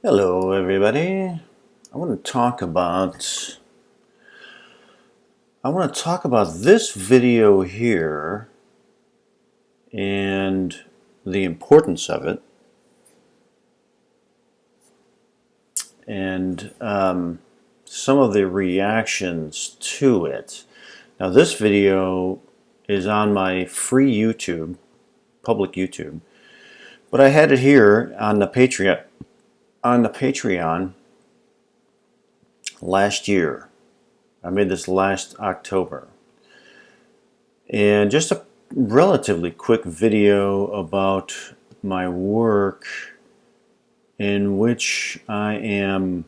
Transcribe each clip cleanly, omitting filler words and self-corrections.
Hello everybody. I want to talk about this video here and the importance of it, and some of the reactions to it. Now this video is on my free YouTube, public YouTube, but I had it here on the Patreon last year. I made this last October. And just a relatively quick video about my work in which I am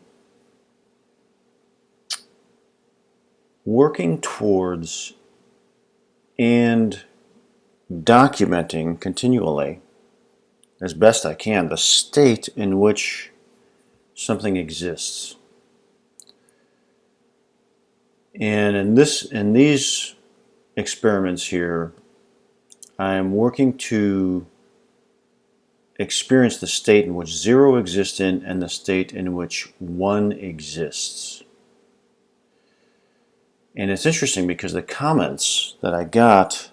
working towards and documenting continually, as best I can, the state in which something exists. And in these experiments here, I am working to experience the state in which zero exists in and the state in which one exists. And it's interesting because the comments that I got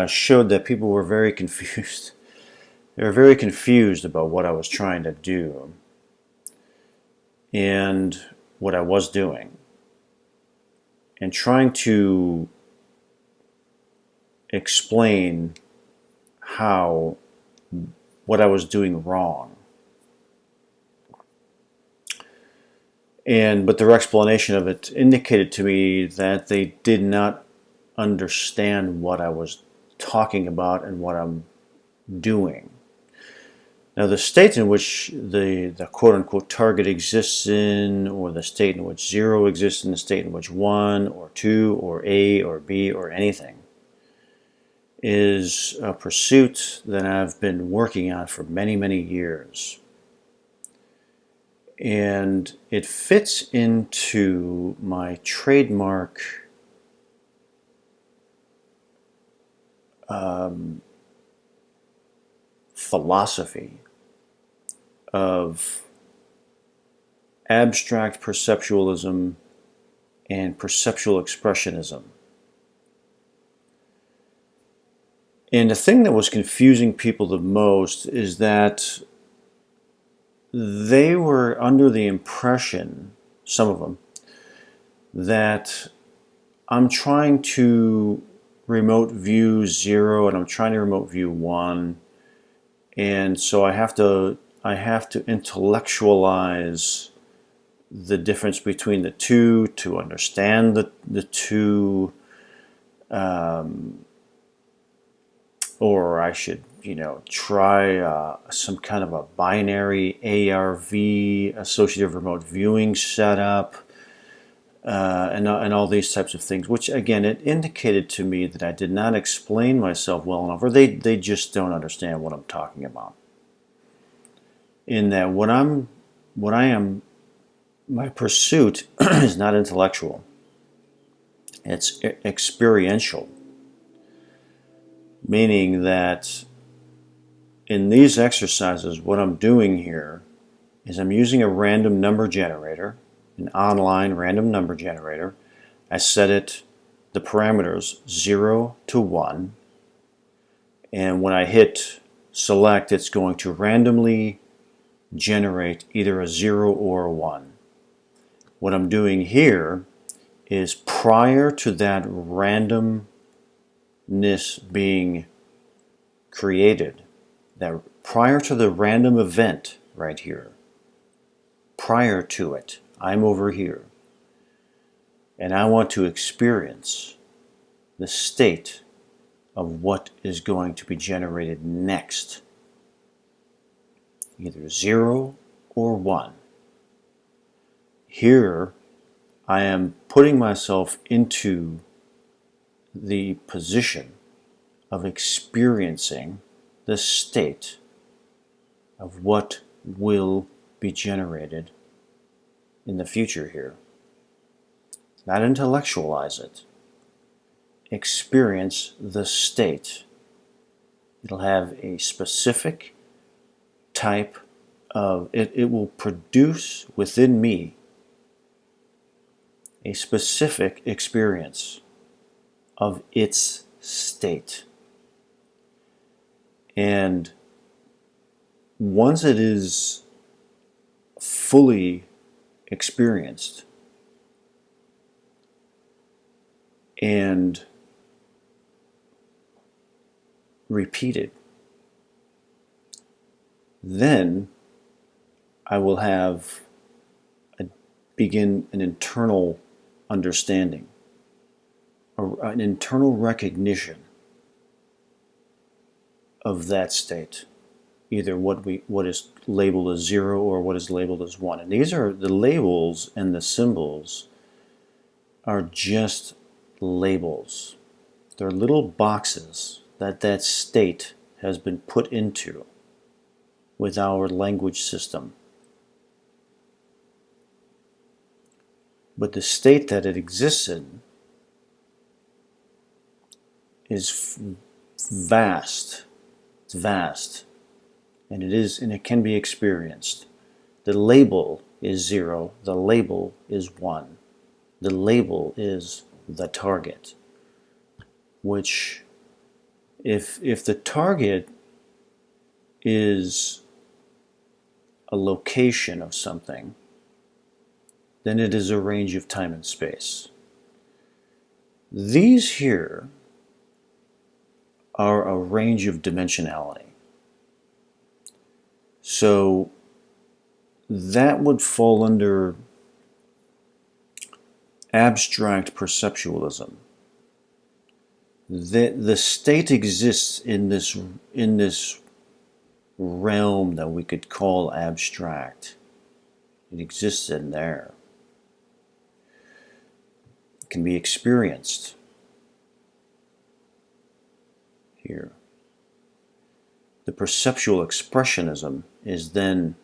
showed that people were very confused. They were very confused about what I was trying to do and what I was doing, and trying to explain what I was doing wrong. But their explanation of it indicated to me that they did not understand what I was talking about and what I'm doing. Now, the state in which the quote-unquote target exists in, or the state in which zero exists in, the state in which one or two or A or B or anything, is a pursuit that I've been working on for many, many years. And it fits into my trademark philosophy of abstract perceptualism and perceptual expressionism. And the thing that was confusing people the most is that they were under the impression, some of them, that I'm trying to remote view zero and I'm trying to remote view one, and so I have to intellectualize the difference between the two to understand the two, or I should try some kind of a binary ARV, associative remote viewing setup, and all these types of things, which again, it indicated to me that I did not explain myself well enough, or they just don't understand what I'm talking about. In that my pursuit is not intellectual, it's experiential, meaning that in these exercises, what I'm doing here is I'm using a random number generator, an online random number generator. I set the parameters 0 to 1, and when I hit select, it's going to randomly generate either a 0 or a 1. What I'm doing here is, prior to that randomness being created, that prior to the random event right here, prior to it, I'm over here, and I want to experience the state of what is going to be generated next, either 0 or 1. Here, I am putting myself into the position of experiencing the state of what will be generated in the future here. Not intellectualize it. Experience the state. It'll have a specific type it will produce within me a specific experience of its state. And once it is fully experienced and repeated, then I will begin an internal understanding, an internal recognition of that state, either what is labeled as 0 or what is labeled as 1. And these are the labels, and the symbols are just labels. They're little boxes that state has been put into with our language system. But the state that it exists in is vast. It's vast. And it can be experienced. The label is 0. The label is 1. The label is the target. Which, if the target is a location of something, then it is a range of time and space. These here are a range of dimensionality. So that would fall under abstract perceptualism. The state exists in this realm that we could call abstract. It exists in there. It can be experienced here. The perceptual expressionism is then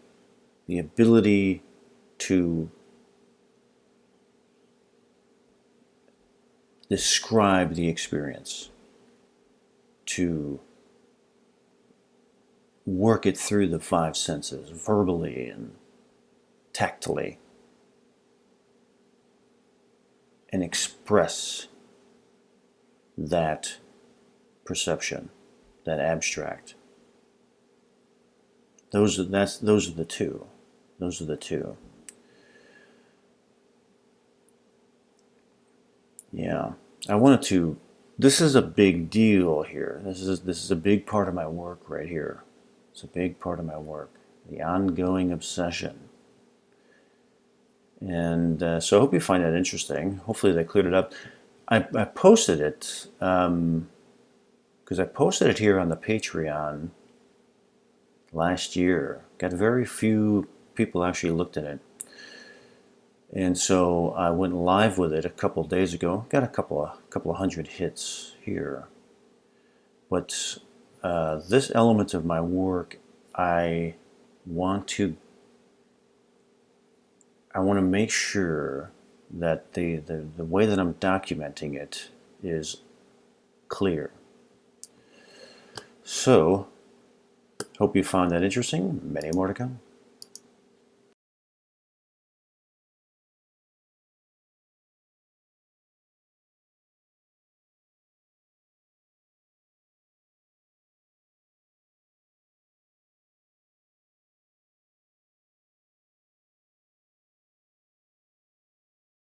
the ability to describe the experience, to work it through the 5 senses, verbally and tactily, and express that perception, that abstract. Those are the two. Those are the two. Yeah, I wanted to. This is a big deal here. This is a big part of my work right here. It's a big part of my work. The ongoing obsession. And so I hope you find that interesting. Hopefully they cleared it up. I posted it because I posted it here on the Patreon last year. Got very few people actually looked at it. And so I went live with it a couple of days ago. Got a couple of hundred hits here. But this element of my work, I want to make sure that the way that I'm documenting it is clear. So, hope you found that interesting. Many more to come.